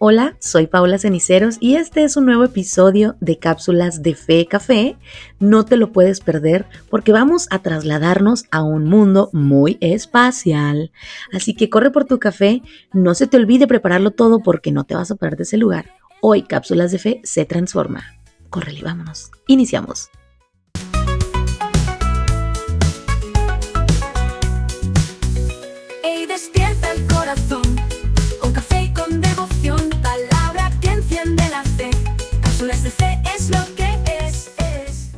Hola, soy Paola Ceniceros y este es un nuevo episodio de Cápsulas de Fe Café. No te lo puedes perder porque vamos a trasladarnos a un mundo muy espacial. Así que corre por tu café, no se te olvide prepararlo todo porque no te vas a perder de ese lugar. Hoy Cápsulas de Fe se transforma. Córrele, vámonos. Iniciamos. Ey, despierta el corazón. Con café y con devoción, palabra que enciende la fe. Cápsulas de fe es lo que es.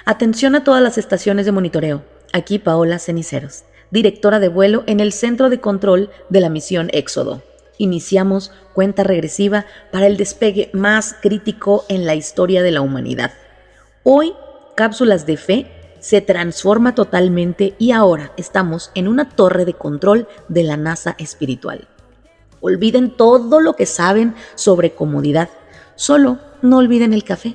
Atención a todas las estaciones de monitoreo. Aquí Paola Ceniceros, directora de vuelo en el Centro de Control de la Misión Éxodo. Iniciamos cuenta regresiva para el despegue más crítico en la historia de la humanidad. Hoy, Cápsulas de Fe se transforma totalmente y ahora estamos en una torre de control de la NASA espiritual. Olviden todo lo que saben sobre comodidad, solo no olviden el café.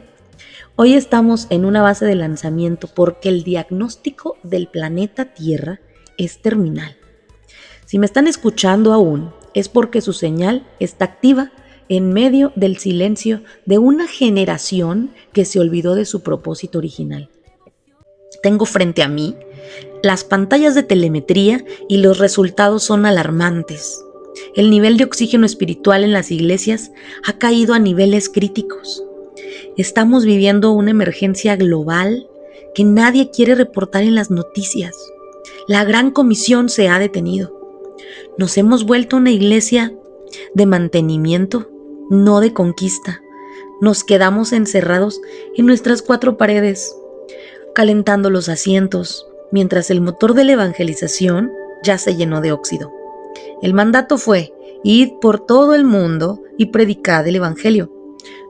Hoy estamos en una base de lanzamiento porque el diagnóstico del planeta Tierra es terminal. Si me están escuchando aún, es porque su señal está activa en medio del silencio de una generación que se olvidó de su propósito original. Tengo frente a mí las pantallas de telemetría y los resultados son alarmantes. El nivel de oxígeno espiritual en las iglesias ha caído a niveles críticos. Estamos viviendo una emergencia global que nadie quiere reportar en las noticias. La Gran Comisión se ha detenido. Nos hemos vuelto una iglesia de mantenimiento, no de conquista. Nos quedamos encerrados en nuestras cuatro paredes, calentando los asientos, mientras el motor de la evangelización ya se llenó de óxido. El mandato fue: id por todo el mundo y predicad el evangelio.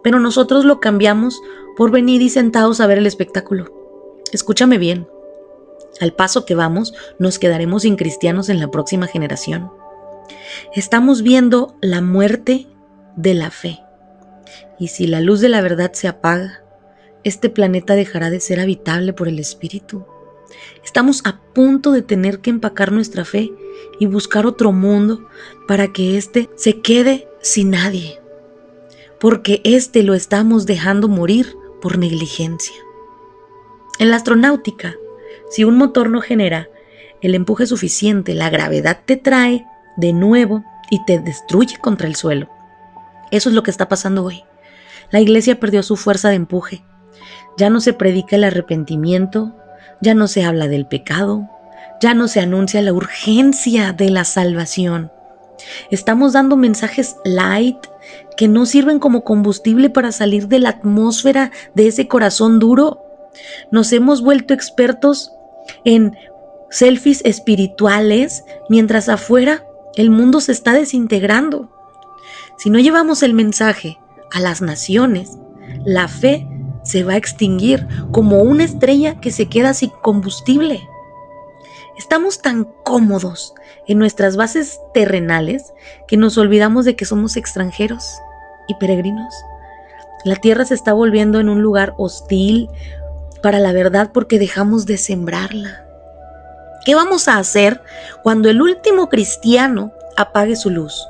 Pero nosotros lo cambiamos por venir y sentados a ver el espectáculo. Escúchame bien. Al paso que vamos, nos quedaremos sin cristianos en la próxima generación. Estamos viendo la muerte de la fe. Y si la luz de la verdad se apaga, este planeta dejará de ser habitable por el Espíritu. Estamos a punto de tener que empacar nuestra fe y buscar otro mundo para que éste se quede sin nadie, porque éste lo estamos dejando morir por negligencia. En la astronáutica, si un motor no genera el empuje suficiente, la gravedad te trae de nuevo y te destruye contra el suelo. Eso es lo que está pasando hoy. La iglesia perdió su fuerza de empuje. Ya no se predica el arrepentimiento, ya no se habla del pecado, ya no se anuncia la urgencia de la salvación. Estamos dando mensajes light que no sirven como combustible para salir de la atmósfera de ese corazón duro. Nos hemos vuelto expertos en selfies espirituales mientras afuera el mundo se está desintegrando. Si no llevamos el mensaje a las naciones, la fe se va a extinguir como una estrella que se queda sin combustible. Estamos tan cómodos en nuestras bases terrenales que nos olvidamos de que somos extranjeros y peregrinos. La tierra se está volviendo en un lugar hostil para la verdad porque dejamos de sembrarla. ¿Qué vamos a hacer cuando el último cristiano apague su luz?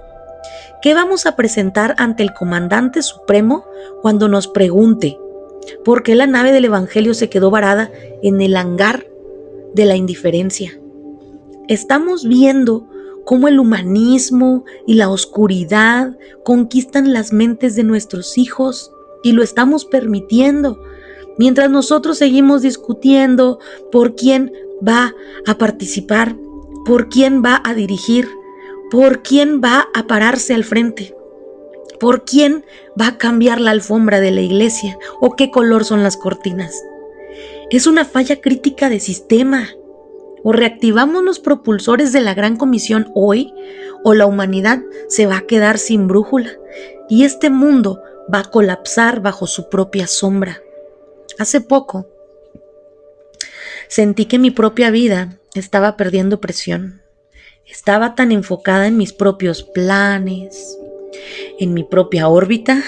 ¿Qué vamos a presentar ante el comandante supremo cuando nos pregunte por qué la nave del evangelio se quedó varada en el hangar de la indiferencia? Estamos viendo cómo el humanismo y la oscuridad conquistan las mentes de nuestros hijos y lo estamos permitiendo, mientras nosotros seguimos discutiendo por quién va a participar, por quién va a dirigir, por quién va a pararse al frente, por quién va a cambiar la alfombra de la iglesia o qué color son las cortinas. Es una falla crítica de sistema. O reactivamos los propulsores de la Gran Comisión hoy, o la humanidad se va a quedar sin brújula y este mundo va a colapsar bajo su propia sombra. Hace poco sentí que mi propia vida estaba perdiendo presión. Estaba tan enfocada en mis propios planes, en mi propia órbita,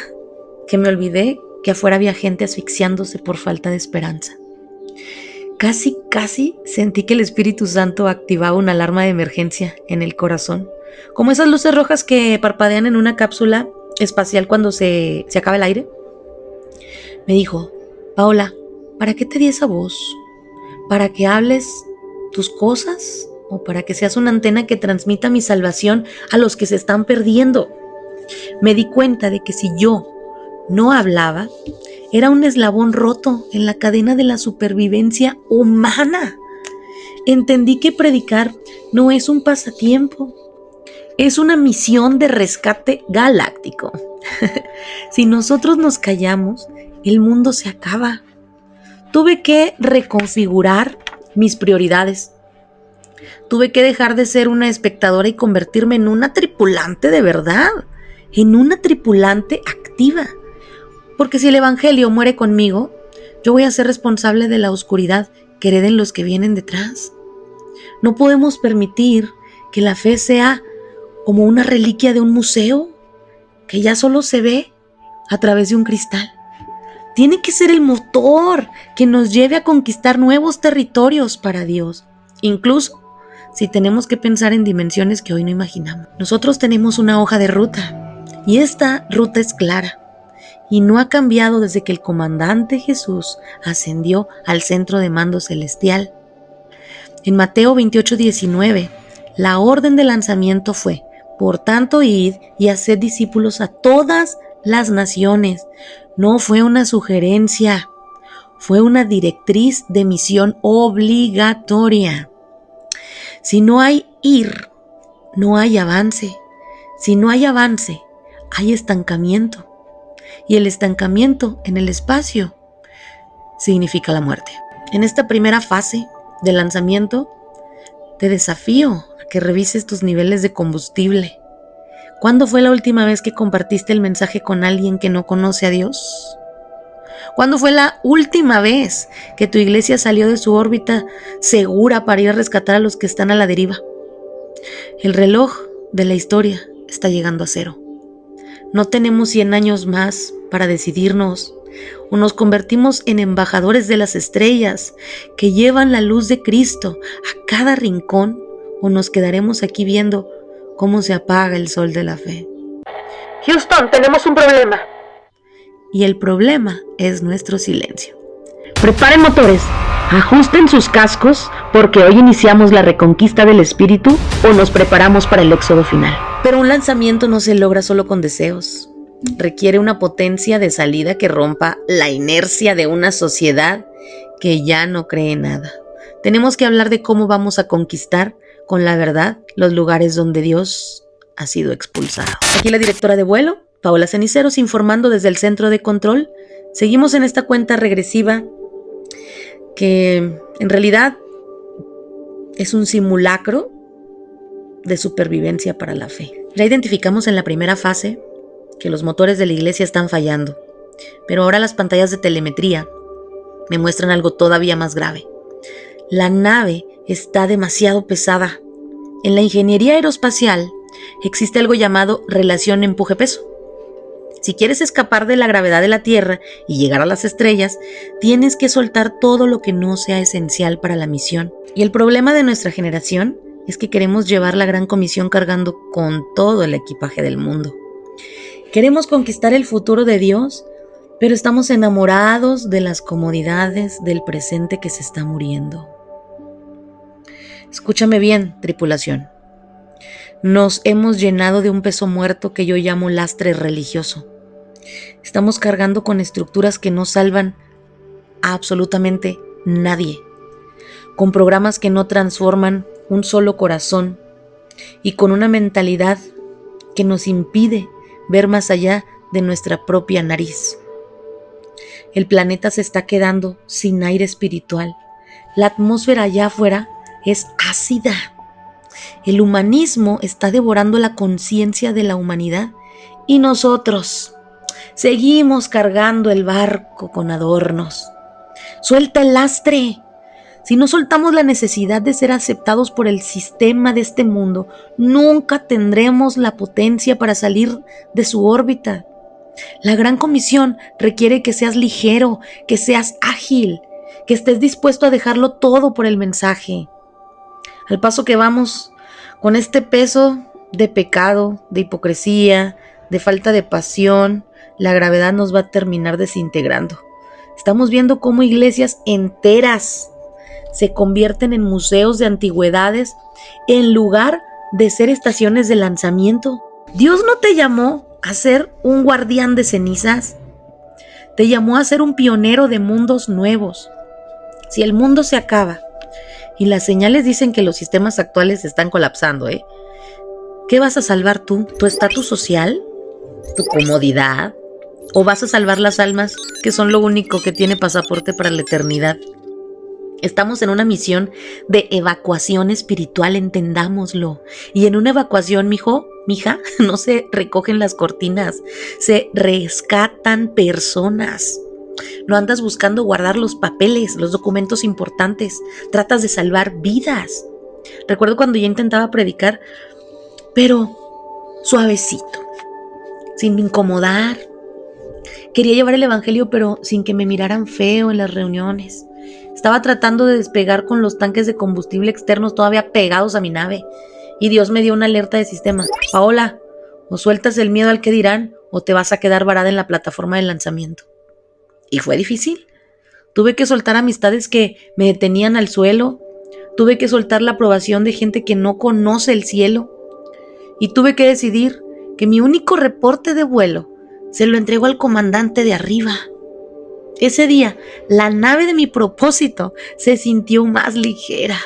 que me olvidé que afuera había gente asfixiándose por falta de esperanza. Casi sentí que el Espíritu Santo activaba una alarma de emergencia en el corazón, como esas luces rojas que parpadean en una cápsula espacial cuando se acaba el aire. Me dijo: Paola, ¿para qué te di esa voz? ¿Para que hables tus cosas? ¿O para que seas una antena que transmita mi salvación a los que se están perdiendo? Me di cuenta de que si yo no hablaba, era un eslabón roto en la cadena de la supervivencia humana. Entendí que predicar no es un pasatiempo, es una misión de rescate galáctico. Si nosotros nos callamos, el mundo se acaba. Tuve que reconfigurar mis prioridades. Tuve que dejar de ser una espectadora y convertirme en una tripulante de verdad, en una tripulante activa. Porque si el evangelio muere conmigo, yo voy a ser responsable de la oscuridad que hereden los que vienen detrás. No podemos permitir que la fe sea como una reliquia de un museo, que ya solo se ve a través de un cristal. Tiene que ser el motor que nos lleve a conquistar nuevos territorios para Dios, incluso si tenemos que pensar en dimensiones que hoy no imaginamos. Nosotros tenemos una hoja de ruta, y esta ruta es clara, y no ha cambiado desde que el comandante Jesús ascendió al centro de mando celestial. En Mateo 28:19, la orden de lanzamiento fue: por tanto, id y haced discípulos a todas las naciones. No fue una sugerencia, fue una directriz de misión obligatoria. Si no hay ir, no hay avance. Si no hay avance, hay estancamiento. Y el estancamiento en el espacio significa la muerte. En esta primera fase de lanzamiento, te desafío a que revises tus niveles de combustible. ¿Cuándo fue la última vez que compartiste el mensaje con alguien que no conoce a Dios? ¿Cuándo fue la última vez que tu iglesia salió de su órbita segura para ir a rescatar a los que están a la deriva? El reloj de la historia está llegando a cero. No tenemos 100 años más para decidirnos. O nos convertimos en embajadores de las estrellas que llevan la luz de Cristo a cada rincón, o nos quedaremos aquí viendo cómo se apaga el sol de la fe. Houston, tenemos un problema. Y el problema es nuestro silencio. Preparen motores, ajusten sus cascos, porque hoy iniciamos la reconquista del espíritu o nos preparamos para el éxodo final. Pero un lanzamiento no se logra solo con deseos. Requiere una potencia de salida que rompa la inercia de una sociedad que ya no cree nada. Tenemos que hablar de cómo vamos a conquistar con la verdad los lugares donde Dios ha sido expulsado. Aquí la directora de vuelo, Paola Ceniceros, informando desde el centro de control. Seguimos en esta cuenta regresiva que en realidad es un simulacro de supervivencia para la fe. Ya identificamos en la primera fase que los motores de la iglesia están fallando, pero ahora las pantallas de telemetría me muestran algo todavía más grave. La nave está demasiado pesada. En la ingeniería aeroespacial existe algo llamado relación empuje-peso. Si quieres escapar de la gravedad de la Tierra y llegar a las estrellas, tienes que soltar todo lo que no sea esencial para la misión. Y el problema de nuestra generación es que queremos llevar la gran comisión cargando con todo el equipaje del mundo. Queremos conquistar el futuro de Dios, pero estamos enamorados de las comodidades del presente que se está muriendo. Escúchame bien, tripulación. Nos hemos llenado de un peso muerto que yo llamo lastre religioso. Estamos cargando con estructuras que no salvan a absolutamente nadie, con programas que no transforman un solo corazón y con una mentalidad que nos impide ver más allá de nuestra propia nariz. El planeta se está quedando sin aire espiritual. La atmósfera allá afuera es ácida. El humanismo está devorando la conciencia de la humanidad y nosotros seguimos cargando el barco con adornos. Suelta el lastre. Si no soltamos la necesidad de ser aceptados por el sistema de este mundo, nunca tendremos la potencia para salir de su órbita. La gran comisión requiere que seas ligero, que seas ágil, que estés dispuesto a dejarlo todo por el mensaje. Al paso que vamos con este peso de pecado, de hipocresía, de falta de pasión, la gravedad nos va a terminar desintegrando. Estamos viendo cómo iglesias enteras se convierten en museos de antigüedades en lugar de ser estaciones de lanzamiento. Dios no te llamó a ser un guardián de cenizas, te llamó a ser un pionero de mundos nuevos. Si el mundo se acaba y las señales dicen que los sistemas actuales se están colapsando, ¿qué vas a salvar tú? ¿Tu estatus social? ¿Tu comodidad? ¿O vas a salvar las almas que son lo único que tiene pasaporte para la eternidad? Estamos en una misión de evacuación espiritual, entendámoslo. Y en una evacuación, mija, no se recogen las cortinas, se rescatan personas. No andas buscando guardar los papeles, los documentos importantes. Tratas de salvar vidas. Recuerdo cuando yo intentaba predicar, pero suavecito, sin incomodar. Quería llevar el evangelio, pero sin que me miraran feo en las reuniones. Estaba tratando de despegar con los tanques de combustible externos todavía pegados a mi nave. Y Dios me dio una alerta de sistema. Paola, o sueltas el miedo al que dirán, o te vas a quedar varada en la plataforma de lanzamiento. Y fue difícil. Tuve que soltar amistades que me detenían al suelo. Tuve que soltar la aprobación de gente que no conoce el cielo. Y tuve que decidir que mi único reporte de vuelo se lo entrego al comandante de arriba. Ese día, la nave de mi propósito se sintió más ligera.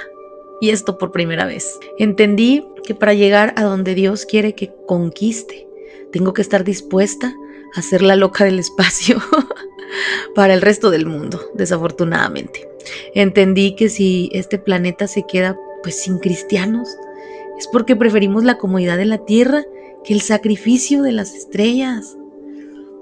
Y esto por primera vez. Entendí que para llegar a donde Dios quiere que conquiste, tengo que estar dispuesta a ser la loca del espacio para el resto del mundo, desafortunadamente. Entendí que si este planeta se queda sin cristianos, es porque preferimos la comodidad de la tierra que el sacrificio de las estrellas.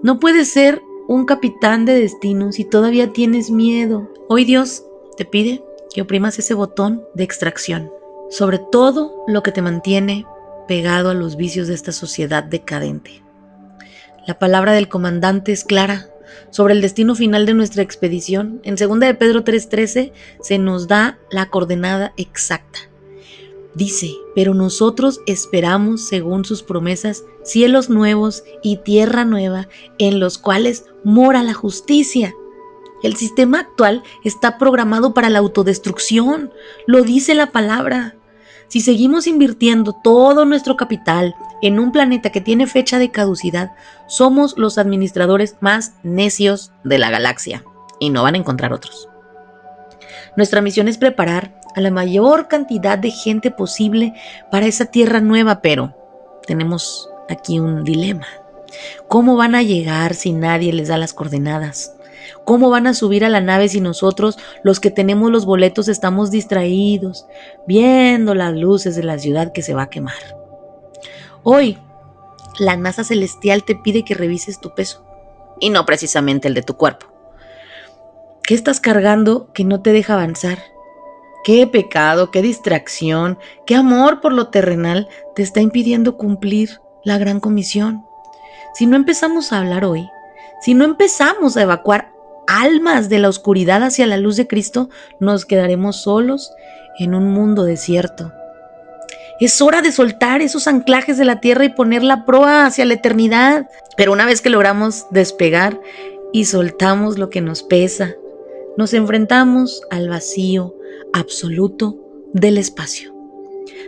No puedes ser un capitán de destino si todavía tienes miedo. Hoy Dios te pide que oprimas ese botón de extracción sobre todo lo que te mantiene pegado a los vicios de esta sociedad decadente. La palabra del comandante es clara sobre el destino final de nuestra expedición. En 2 de Pedro 3:13 se nos da la coordenada exacta. Dice, pero nosotros esperamos, según sus promesas, cielos nuevos y tierra nueva, en los cuales mora la justicia. El sistema actual está programado para la autodestrucción, lo dice la palabra. Si seguimos invirtiendo todo nuestro capital en un planeta que tiene fecha de caducidad, somos los administradores más necios de la galaxia y no van a encontrar otros. Nuestra misión es preparar a la mayor cantidad de gente posible para esa tierra nueva, pero tenemos aquí un dilema. ¿Cómo van a llegar si nadie les da las coordenadas? ¿Cómo van a subir a la nave si nosotros, los que tenemos los boletos, estamos distraídos, viendo las luces de la ciudad que se va a quemar? Hoy, la NASA celestial te pide que revises tu peso, y no precisamente el de tu cuerpo. ¿Qué estás cargando que no te deja avanzar? ¿Qué pecado, qué distracción, qué amor por lo terrenal te está impidiendo cumplir la gran comisión? Si no empezamos a hablar hoy, si no empezamos a evacuar almas de la oscuridad hacia la luz de Cristo, nos quedaremos solos en un mundo desierto. Es hora de soltar esos anclajes de la tierra y poner la proa hacia la eternidad. Pero una vez que logramos despegar y soltamos lo que nos pesa, nos enfrentamos al vacío absoluto del espacio,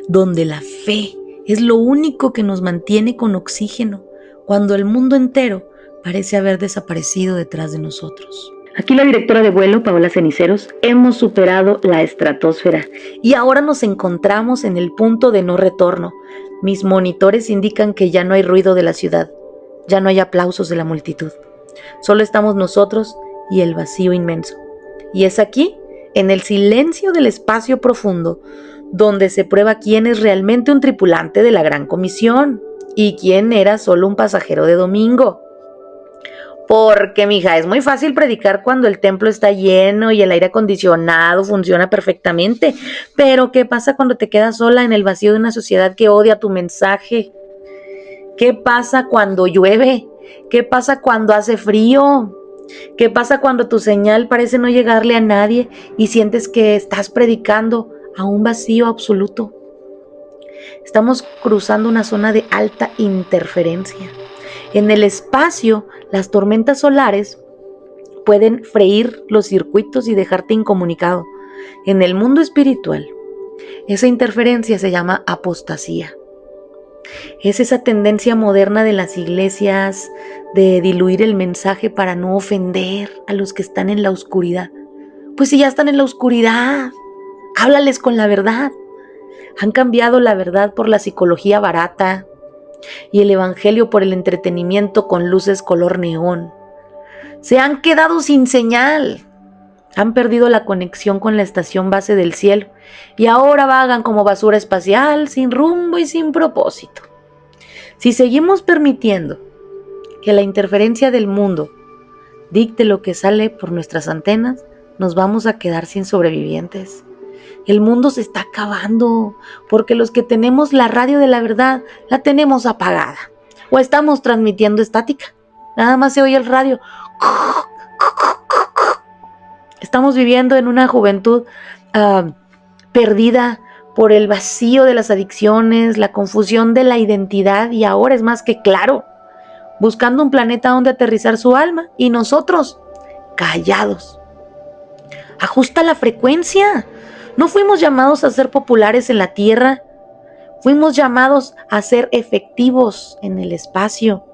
donde la fe es lo único que nos mantiene con oxígeno, cuando el mundo entero parece haber desaparecido detrás de nosotros. Aquí la directora de vuelo, Paola Ceniceros, hemos superado la estratosfera y ahora nos encontramos en el punto de no retorno. Mis monitores indican que ya no hay ruido de la ciudad, ya no hay aplausos de la multitud. Solo estamos nosotros y el vacío inmenso. Y es aquí, en el silencio del espacio profundo, donde se prueba quién es realmente un tripulante de la gran comisión y quién era solo un pasajero de domingo. Porque, mija, es muy fácil predicar cuando el templo está lleno y el aire acondicionado funciona perfectamente. Pero, ¿qué pasa cuando te quedas sola en el vacío de una sociedad que odia tu mensaje? ¿Qué pasa cuando llueve? ¿Qué pasa cuando hace frío? ¿Qué pasa cuando tu señal parece no llegarle a nadie y sientes que estás predicando a un vacío absoluto? Estamos cruzando una zona de alta interferencia. En el espacio, las tormentas solares pueden freír los circuitos y dejarte incomunicado. En el mundo espiritual, esa interferencia se llama apostasía. Es esa tendencia moderna de las iglesias de diluir el mensaje para no ofender a los que están en la oscuridad. Pues si ya están en la oscuridad, háblales con la verdad. Han cambiado la verdad por la psicología barata y el evangelio por el entretenimiento con luces color neón. Se han quedado sin señal. Han perdido la conexión con la estación base del cielo y ahora vagan como basura espacial, sin rumbo y sin propósito. Si seguimos permitiendo que la interferencia del mundo dicte lo que sale por nuestras antenas, nos vamos a quedar sin sobrevivientes. El mundo se está acabando porque los que tenemos la radio de la verdad la tenemos apagada o estamos transmitiendo estática. Nada más se oye el radio. Estamos viviendo en una juventud perdida por el vacío de las adicciones, la confusión de la identidad y ahora es más que claro, buscando un planeta donde aterrizar su alma y nosotros callados. Ajusta la frecuencia. No fuimos llamados a ser populares en la tierra, fuimos llamados a ser efectivos en el espacio.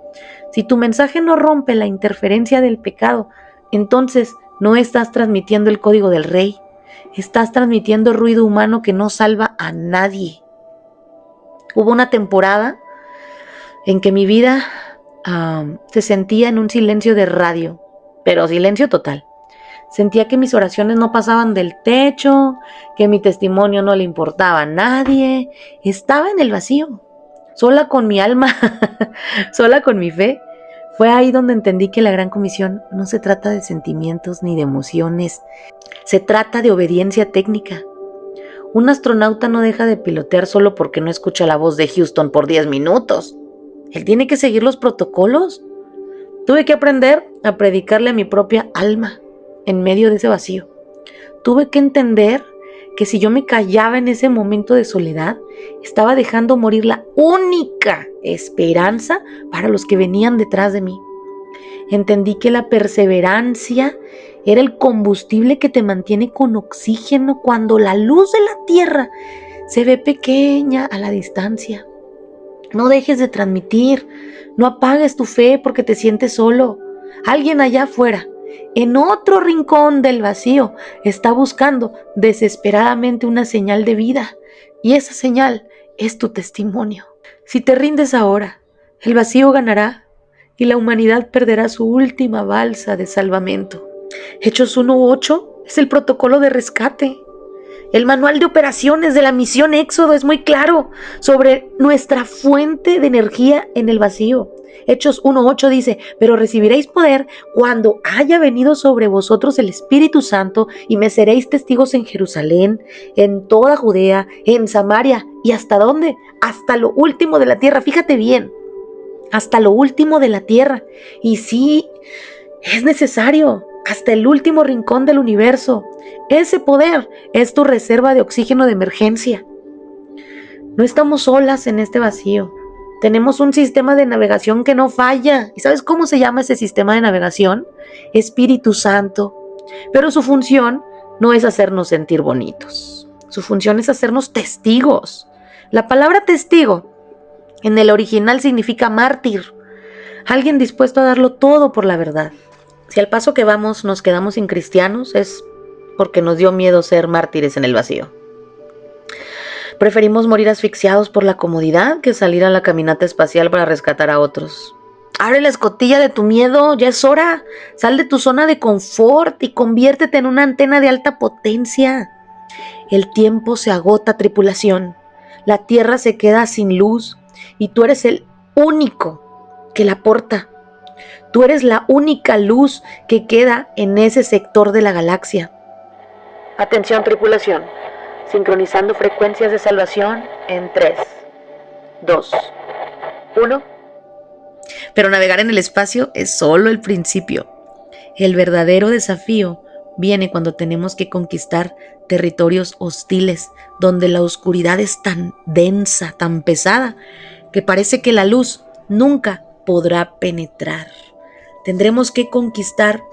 Si tu mensaje no rompe la interferencia del pecado, entonces no estás transmitiendo el código del rey, estás transmitiendo ruido humano que no salva a nadie. Hubo una temporada en que mi vida se sentía en un silencio de radio, pero silencio total. Sentía que mis oraciones no pasaban del techo, que mi testimonio no le importaba a nadie. Estaba en el vacío, sola con mi alma, sola con mi fe. Fue ahí donde entendí que la Gran Comisión no se trata de sentimientos ni de emociones. Se trata de obediencia técnica. Un astronauta no deja de pilotear solo porque no escucha la voz de Houston por 10 minutos. Él tiene que seguir los protocolos. Tuve que aprender a predicarle a mi propia alma en medio de ese vacío. Tuve que entender que si yo me callaba en ese momento de soledad, estaba dejando morir la única esperanza para los que venían detrás de mí. Entendí que la perseverancia era el combustible que te mantiene con oxígeno cuando la luz de la tierra se ve pequeña a la distancia. No dejes de transmitir, no apagues tu fe porque te sientes solo. Alguien allá afuera, en otro rincón del vacío, está buscando desesperadamente una señal de vida, y esa señal es tu testimonio. Si te rindes ahora, el vacío ganará y la humanidad perderá su última balsa de salvamento. Hechos 1:8 es el protocolo de rescate. El manual de operaciones de la misión Éxodo es muy claro sobre nuestra fuente de energía en el vacío. Hechos 1:8 dice, pero recibiréis poder cuando haya venido sobre vosotros el Espíritu Santo y me seréis testigos en Jerusalén, en toda Judea, en Samaria y ¿hasta dónde? Hasta lo último de la tierra. Fíjate bien, hasta lo último de la tierra. Y sí, es necesario, hasta el último rincón del universo. Ese poder es tu reserva de oxígeno de emergencia. No estamos solas en este vacío. Tenemos un sistema de navegación que no falla. ¿Y sabes cómo se llama ese sistema de navegación? Espíritu Santo. Pero su función no es hacernos sentir bonitos. Su función es hacernos testigos. La palabra testigo en el original significa mártir. Alguien dispuesto a darlo todo por la verdad. Si al paso que vamos nos quedamos sin cristianos, es porque nos dio miedo ser mártires en el vacío. Preferimos morir asfixiados por la comodidad que salir a la caminata espacial para rescatar a otros. Abre la escotilla de tu miedo, ya es hora. Sal de tu zona de confort y conviértete en una antena de alta potencia. El tiempo se agota, tripulación. La tierra se queda sin luz y tú eres el único que la aporta. Tú eres la única luz que queda en ese sector de la galaxia. Atención, tripulación. Sincronizando frecuencias de salvación en 3, 2, 1. Pero navegar en el espacio es solo el principio. El verdadero desafío viene cuando tenemos que conquistar territorios hostiles, donde la oscuridad es tan densa, tan pesada, que parece que la luz nunca podrá penetrar. Tendremos que conquistar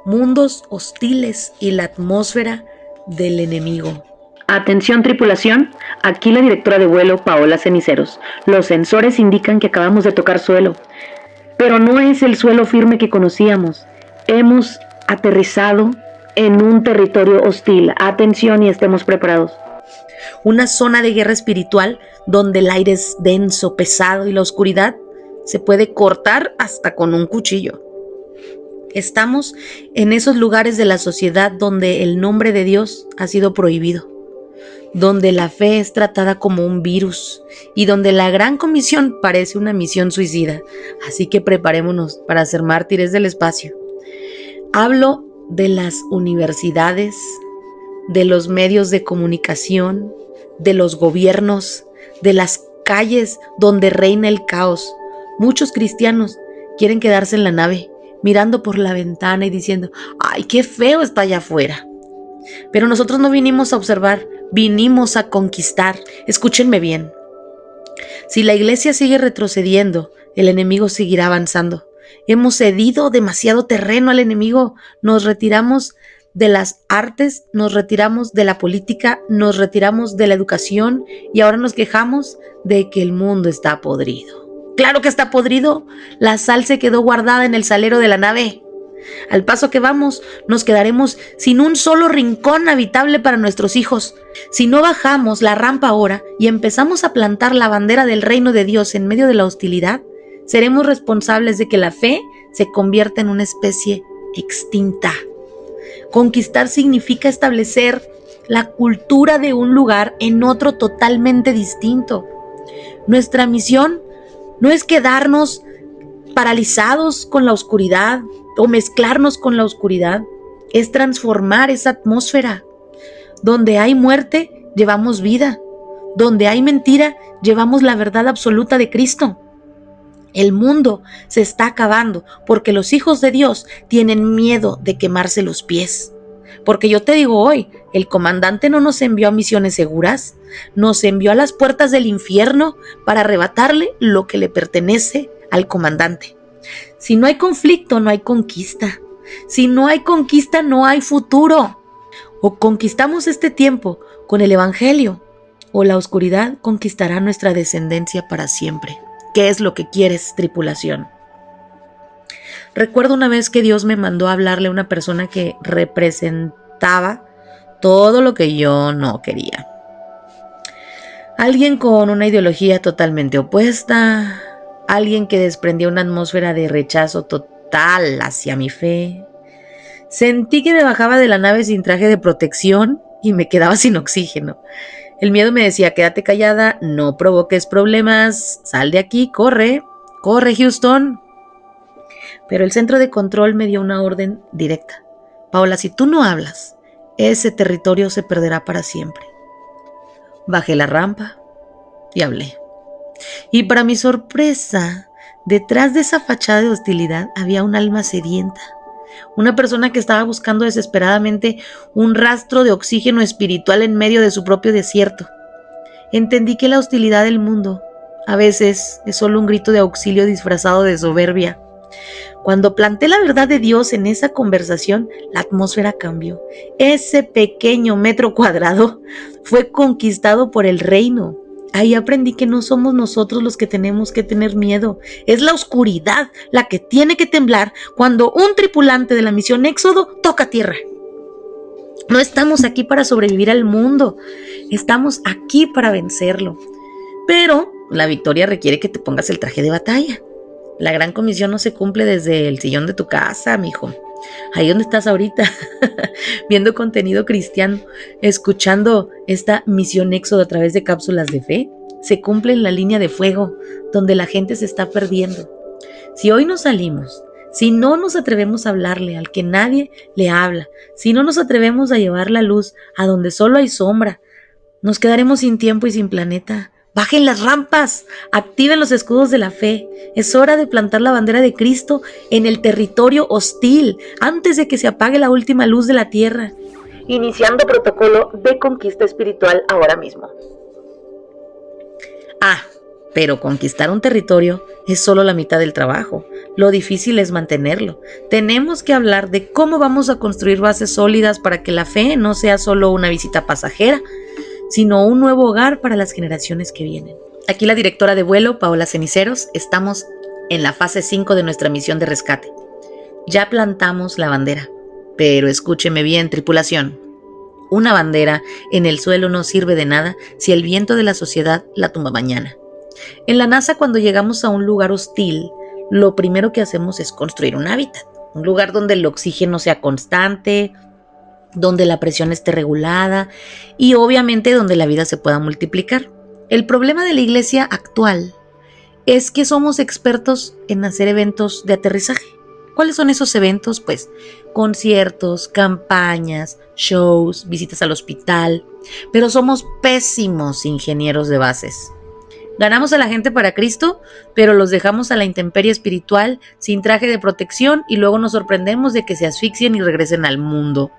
mundos hostiles y la atmósfera del enemigo. Atención tripulación, aquí la directora de vuelo Paola Ceniceros. Los sensores indican que acabamos de tocar suelo, pero no es el suelo firme que conocíamos. Hemos aterrizado en un territorio hostil. Atención y estemos preparados. Una zona de guerra espiritual donde el aire es denso, pesado y la oscuridad se puede cortar hasta con un cuchillo. Estamos en esos lugares de la sociedad donde el nombre de Dios ha sido prohibido, donde la fe es tratada como un virus y donde la gran comisión parece una misión suicida. Así que preparémonos para ser mártires del espacio. Hablo de las universidades, de los medios de comunicación, de los gobiernos, de las calles donde reina el caos. Muchos cristianos quieren quedarse en la nave, mirando por la ventana y diciendo, ¡ay, qué feo está allá afuera! Pero nosotros no vinimos a observar, vinimos a conquistar. Escúchenme bien. Si la iglesia sigue retrocediendo, el enemigo seguirá avanzando. Hemos cedido demasiado terreno al enemigo. Nos retiramos de las artes, nos retiramos de la política, nos retiramos de la educación y ahora nos quejamos de que el mundo está podrido. ¡Claro que está podrido! La sal se quedó guardada en el salero de la nave. Al paso que vamos, nos quedaremos sin un solo rincón habitable para nuestros hijos. Si no bajamos la rampa ahora y empezamos a plantar la bandera del reino de Dios en medio de la hostilidad, seremos responsables de que la fe se convierta en una especie extinta. Conquistar significa establecer la cultura de un lugar en otro totalmente distinto. Nuestra misión no es quedarnos paralizados con la oscuridad o mezclarnos con la oscuridad, es transformar esa atmósfera. Donde hay muerte, llevamos vida. Donde hay mentira, llevamos la verdad absoluta de Cristo. El mundo se está acabando porque los hijos de Dios tienen miedo de quemarse los pies. Porque yo te digo hoy, el comandante no nos envió a misiones seguras, nos envió a las puertas del infierno para arrebatarle lo que le pertenece al comandante. Si no hay conflicto, no hay conquista. Si no hay conquista, no hay futuro. O conquistamos este tiempo con el evangelio, o la oscuridad conquistará nuestra descendencia para siempre. ¿Qué es lo que quieres, tripulación? Recuerdo una vez que Dios me mandó a hablarle a una persona que representaba todo lo que yo no quería. Alguien con una ideología totalmente opuesta, alguien que desprendía una atmósfera de rechazo total hacia mi fe. Sentí que me bajaba de la nave sin traje de protección y me quedaba sin oxígeno. El miedo me decía, quédate callada, no provoques problemas, sal de aquí, corre, corre Houston. Pero el centro de control me dio una orden directa. Paola, si tú no hablas, ese territorio se perderá para siempre. Bajé la rampa y hablé. Y para mi sorpresa, detrás de esa fachada de hostilidad había un alma sedienta. Una persona que estaba buscando desesperadamente un rastro de oxígeno espiritual en medio de su propio desierto. Entendí que la hostilidad del mundo a veces es solo un grito de auxilio disfrazado de soberbia. Cuando planté la verdad de Dios en esa conversación, la atmósfera cambió. Ese pequeño metro cuadrado fue conquistado por el reino. Ahí aprendí que no somos nosotros los que tenemos que tener miedo. Es la oscuridad la que tiene que temblar cuando un tripulante de la misión Éxodo toca tierra. No estamos aquí para sobrevivir al mundo. Estamos aquí para vencerlo. Pero la victoria requiere que te pongas el traje de batalla. La gran comisión no se cumple desde el sillón de tu casa, mijo. Ahí donde estás ahorita, viendo contenido cristiano, escuchando esta misión Éxodo a través de cápsulas de fe, se cumple en la línea de fuego, donde la gente se está perdiendo. Si hoy no salimos, si no nos atrevemos a hablarle al que nadie le habla, si no nos atrevemos a llevar la luz a donde solo hay sombra, nos quedaremos sin tiempo y sin planeta. Bajen las rampas, activen los escudos de la fe. Es hora de plantar la bandera de Cristo en el territorio hostil antes de que se apague la última luz de la tierra. Iniciando protocolo de conquista espiritual ahora mismo. Pero conquistar un territorio es solo la mitad del trabajo. Lo difícil es mantenerlo. Tenemos que hablar de cómo vamos a construir bases sólidas para que la fe no sea solo una visita pasajera, sino un nuevo hogar para las generaciones que vienen. Aquí la directora de vuelo, Paola Ceniceros, estamos en la fase 5 de nuestra misión de rescate. Ya plantamos la bandera, pero escúcheme bien, tripulación. Una bandera en el suelo no sirve de nada si el viento de la sociedad la tumba mañana. En la NASA, cuando llegamos a un lugar hostil, lo primero que hacemos es construir un hábitat, un lugar donde el oxígeno sea constante, donde la presión esté regulada y obviamente donde la vida se pueda multiplicar. El problema de la iglesia actual es que somos expertos en hacer eventos de aterrizaje. ¿Cuáles son esos eventos? Pues conciertos, campañas, shows, visitas al hospital, pero somos pésimos ingenieros de bases. Ganamos a la gente para Cristo, pero los dejamos a la intemperie espiritual sin traje de protección y luego nos sorprendemos de que se asfixien y regresen al mundo.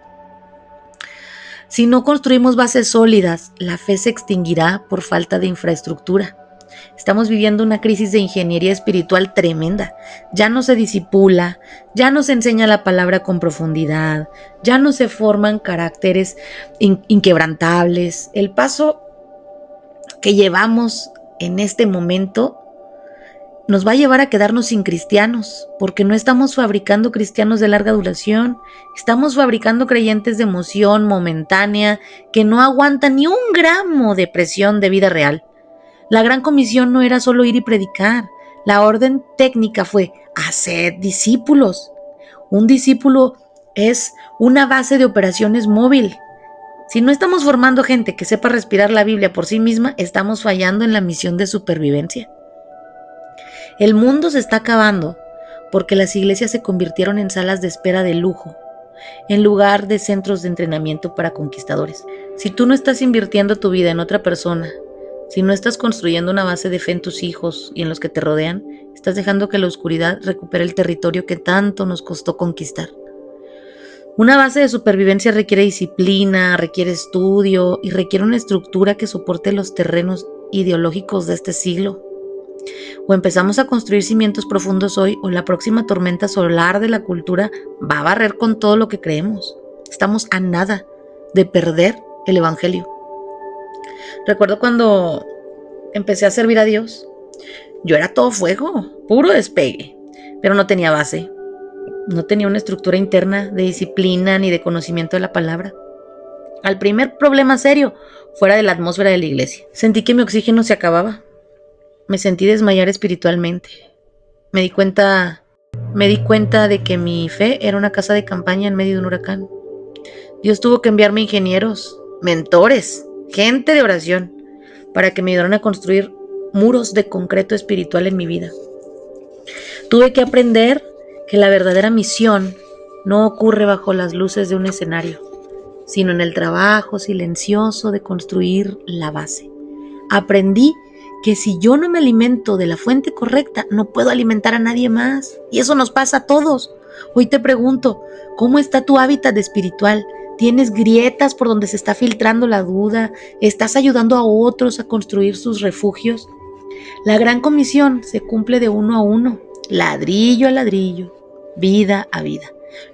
Si no construimos bases sólidas, la fe se extinguirá por falta de infraestructura. Estamos viviendo una crisis de ingeniería espiritual tremenda. Ya no se discipula, ya no se enseña la palabra con profundidad, ya no se forman caracteres inquebrantables. El paso que llevamos en este momento nos va a llevar a quedarnos sin cristianos, porque no estamos fabricando cristianos de larga duración, estamos fabricando creyentes de emoción momentánea que no aguantan ni un gramo de presión de vida real. La gran comisión no era solo ir y predicar, la orden técnica fue hacer discípulos. Un discípulo es una base de operaciones móvil. Si no estamos formando gente que sepa respirar la Biblia por sí misma, estamos fallando en la misión de supervivencia. El mundo se está acabando porque las iglesias se convirtieron en salas de espera de lujo, en lugar de centros de entrenamiento para conquistadores. Si tú no estás invirtiendo tu vida en otra persona, si no estás construyendo una base de fe en tus hijos y en los que te rodean, estás dejando que la oscuridad recupere el territorio que tanto nos costó conquistar. Una base de supervivencia requiere disciplina, requiere estudio y requiere una estructura que soporte los terrenos ideológicos de este siglo. O empezamos a construir cimientos profundos hoy, o la próxima tormenta solar de la cultura va a barrer con todo lo que creemos. Estamos a nada de perder el evangelio. Recuerdo cuando empecé a servir a Dios, yo era todo fuego, puro despegue, pero no tenía base. No tenía una estructura interna de disciplina ni de conocimiento de la palabra. Al primer problema serio, fuera de la atmósfera de la iglesia, sentí que mi oxígeno se acababa. Me sentí desmayar espiritualmente. Me di cuenta de que mi fe era una casa de campaña en medio de un huracán. Dios tuvo que enviarme ingenieros, mentores, gente de oración, para que me ayudaran a construir muros de concreto espiritual en mi vida. Tuve que aprender que la verdadera misión no ocurre bajo las luces de un escenario, sino en el trabajo silencioso de construir la base. Aprendí que si yo no me alimento de la fuente correcta, no puedo alimentar a nadie más. Y eso nos pasa a todos. Hoy te pregunto, ¿cómo está tu hábitat espiritual? ¿Tienes grietas por donde se está filtrando la duda? ¿Estás ayudando a otros a construir sus refugios? La gran comisión se cumple de uno a uno, ladrillo a ladrillo, vida a vida.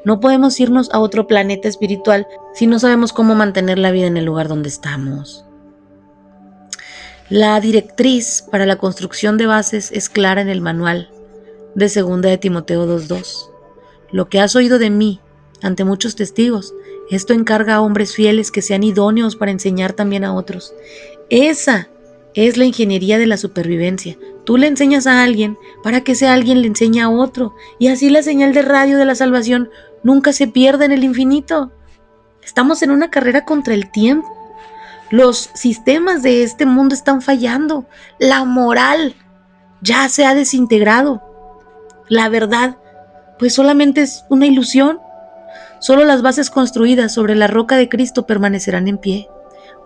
No podemos irnos a otro planeta espiritual si no sabemos cómo mantener la vida en el lugar donde estamos. La directriz para la construcción de bases es clara en el manual de 2 de Timoteo 2:2. Lo que has oído de mí ante muchos testigos, esto encarga a hombres fieles que sean idóneos para enseñar también a otros. Esa es la ingeniería de la supervivencia. Tú le enseñas a alguien para que ese alguien le enseñe a otro, y así la señal de radio de la salvación nunca se pierde en el infinito. Estamos en una carrera contra el tiempo. Los sistemas de este mundo están fallando. La moral ya se ha desintegrado. La verdad, pues solamente es una ilusión. Solo las bases construidas sobre la roca de Cristo permanecerán en pie.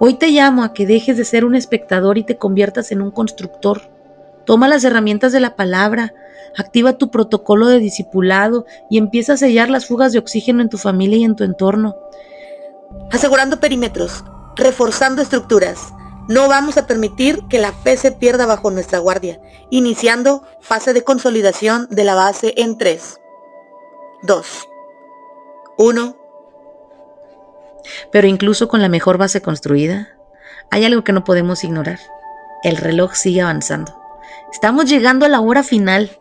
Hoy te llamo a que dejes de ser un espectador y te conviertas en un constructor. Toma las herramientas de la palabra, activa tu protocolo de discipulado y empieza a sellar las fugas de oxígeno en tu familia y en tu entorno. Asegurando perímetros, reforzando estructuras, No vamos a permitir que la fe se pierda bajo nuestra guardia, iniciando fase de consolidación de la base en 3, 2, 1. Pero incluso con la mejor base construida, hay algo que no podemos ignorar. El reloj sigue avanzando. Estamos llegando a la hora final,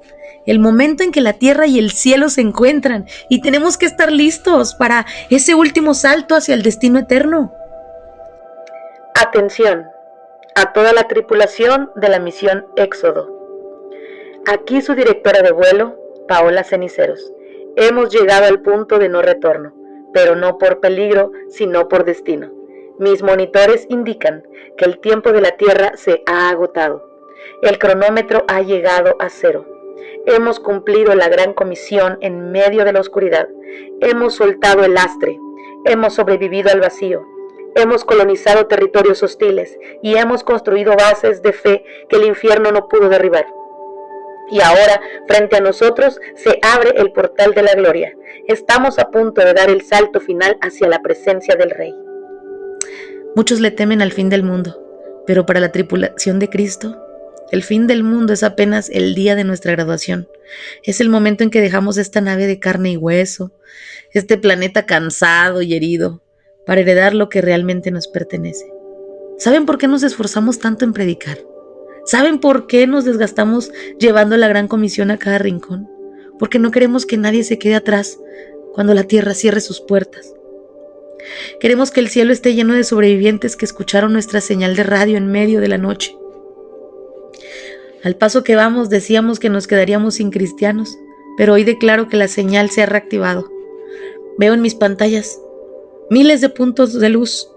el momento en que la tierra y el cielo se encuentran, y tenemos que estar listos para ese último salto hacia el destino eterno. Atención a toda la tripulación de la misión Éxodo. Aquí su directora de vuelo, Paola Ceniceros. Hemos llegado al punto de no retorno, pero no por peligro, sino por destino. Mis monitores indican que el tiempo de la Tierra se ha agotado. El cronómetro ha llegado a 0. Hemos cumplido la gran comisión en medio de la oscuridad. Hemos soltado el lastre. Hemos sobrevivido al vacío. Hemos colonizado territorios hostiles y hemos construido bases de fe que el infierno no pudo derribar. Y ahora, frente a nosotros, se abre el portal de la gloria. Estamos a punto de dar el salto final hacia la presencia del Rey. Muchos le temen al fin del mundo, pero para la tripulación de Cristo, el fin del mundo es apenas el día de nuestra graduación. Es el momento en que dejamos esta nave de carne y hueso, este planeta cansado y herido, para heredar lo que realmente nos pertenece. ¿Saben por qué nos esforzamos tanto en predicar? ¿Saben por qué nos desgastamos llevando la gran comisión a cada rincón? Porque no queremos que nadie se quede atrás cuando la tierra cierre sus puertas. Queremos que el cielo esté lleno de sobrevivientes que escucharon nuestra señal de radio en medio de la noche. Al paso que vamos, decíamos que nos quedaríamos sin cristianos, pero hoy declaro que la señal se ha reactivado. Veo en mis pantallas miles de puntos de luz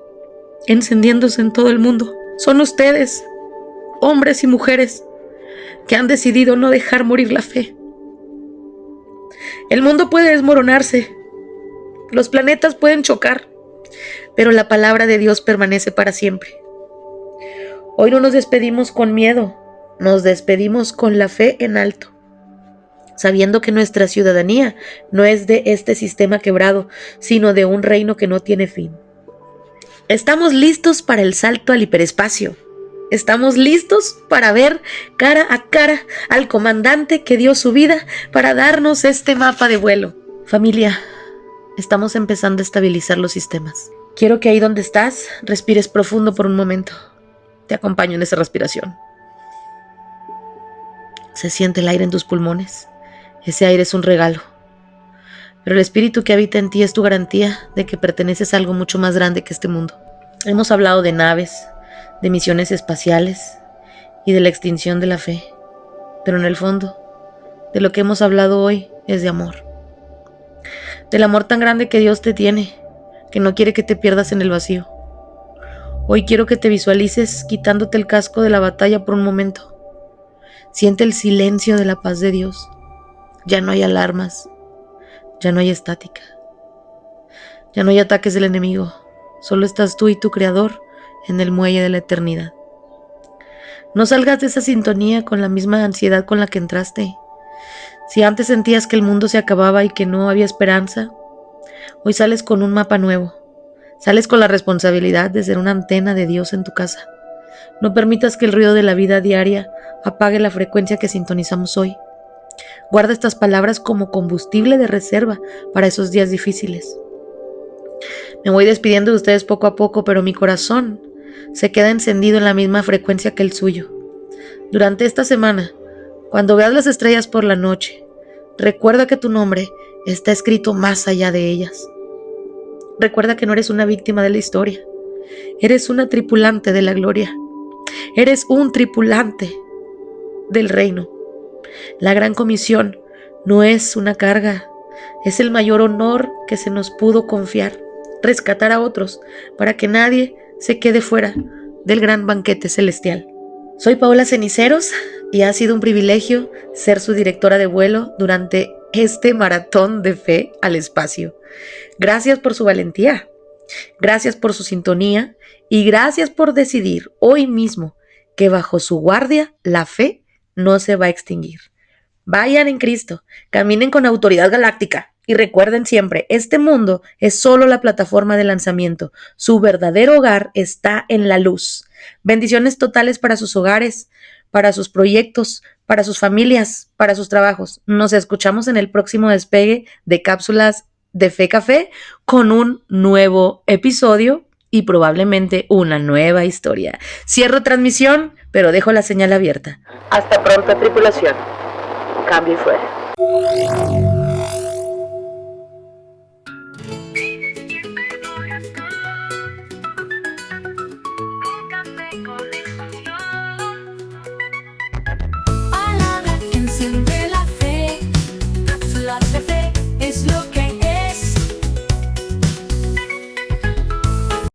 encendiéndose en todo el mundo. Son ustedes, hombres y mujeres, que han decidido no dejar morir la fe. El mundo puede desmoronarse, los planetas pueden chocar, pero la palabra de Dios permanece para siempre. Hoy no nos despedimos con miedo, nos despedimos con la fe en alto, sabiendo que nuestra ciudadanía no es de este sistema quebrado, sino de un reino que no tiene fin. Estamos listos para el salto al hiperespacio. Estamos listos para ver cara a cara al comandante que dio su vida para darnos este mapa de vuelo. Familia, estamos empezando a estabilizar los sistemas. Quiero que ahí donde estás, respires profundo por un momento. Te acompaño en esa respiración. Se siente el aire en tus pulmones. Ese aire es un regalo. Pero el espíritu que habita en ti es tu garantía de que perteneces a algo mucho más grande que este mundo. Hemos hablado de naves, de misiones espaciales y de la extinción de la fe. Pero en el fondo, de lo que hemos hablado hoy es de amor. Del amor tan grande que Dios te tiene, que no quiere que te pierdas en el vacío. Hoy quiero que te visualices quitándote el casco de la batalla por un momento. Siente el silencio de la paz de Dios. Ya no hay alarmas, ya no hay estática, ya no hay ataques del enemigo. Solo estás tú y tu Creador en el muelle de la eternidad. No salgas de esa sintonía con la misma ansiedad con la que entraste. Si antes sentías que el mundo se acababa y que no había esperanza, hoy sales con un mapa nuevo. Sales con la responsabilidad de ser una antena de Dios en tu casa. No permitas que el ruido de la vida diaria apague la frecuencia que sintonizamos hoy. Guarda estas palabras como combustible de reserva para esos días difíciles. Me voy despidiendo de ustedes poco a poco, pero mi corazón se queda encendido en la misma frecuencia que el suyo. Durante esta semana, cuando veas las estrellas por la noche, recuerda que tu nombre está escrito más allá de ellas. Recuerda que no eres una víctima de la historia. Eres una tripulante de la gloria. Eres un tripulante del reino. La gran comisión no es una carga, es el mayor honor que se nos pudo confiar, rescatar a otros para que nadie se quede fuera del gran banquete celestial. Soy Paola Ceniceros y ha sido un privilegio ser su directora de vuelo durante este maratón de fe al espacio. Gracias por su valentía, gracias por su sintonía y gracias por decidir hoy mismo que bajo su guardia la fe no se va a extinguir. Vayan en Cristo, caminen con autoridad galáctica Y recuerden siempre, este mundo es solo la plataforma de lanzamiento. Su verdadero hogar está en la luz. Bendiciones totales para sus hogares, para sus proyectos, para sus familias, para sus trabajos. Nos escuchamos en el próximo despegue de Cápsulas de Fe Café con un nuevo episodio y probablemente una nueva historia. Cierro transmisión, pero dejo la señal abierta. Hasta pronto, tripulación. Cambio y fuera.